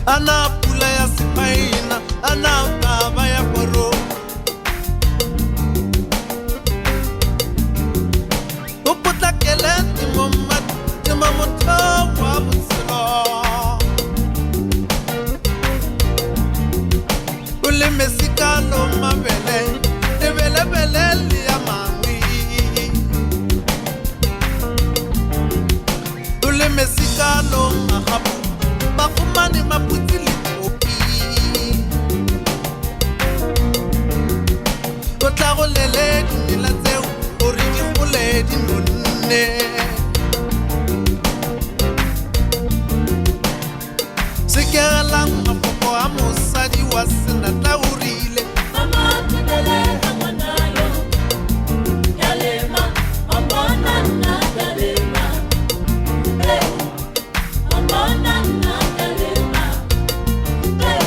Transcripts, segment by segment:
ana pula ya simaina, ana utaba ya koro. Uputla kele timomoto wa busilo. Ule mesika lo mabele, bele liya mangwi. Ule mesika lo mahabu, bakumani maputili kopi. Kotla go lele dinila tseo, ori di gole di nonne. Sekelang mafoko a mosadi wa sena taurile. Mama tibele amanayo, yalema, ambona na yalema. Hey, ambona na yalema. Hey.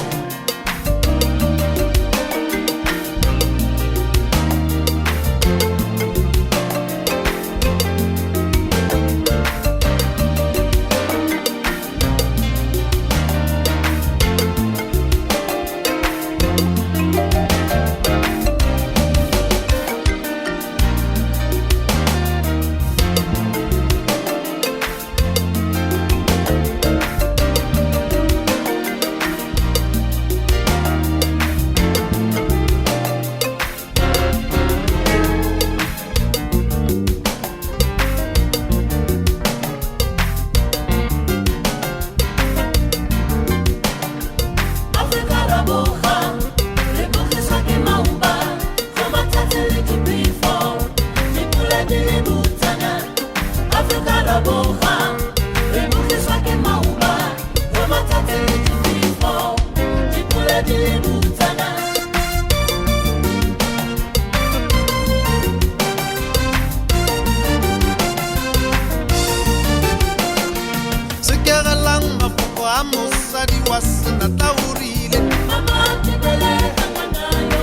Sekelang mafoko a mosadi wa sena taurile. Mama tibele amanayo,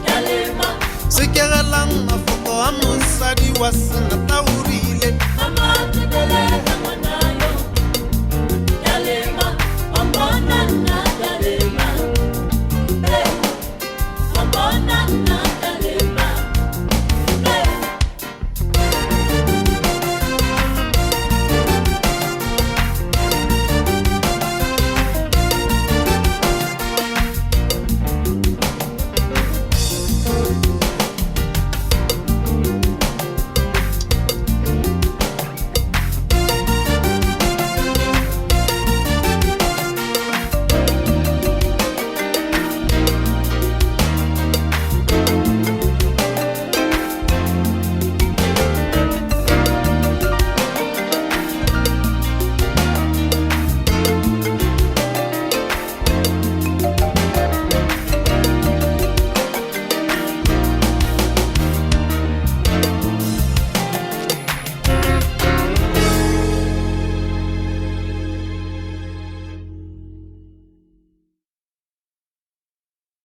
yalema. Sekelang mafoko a mosadi wa sena taurile.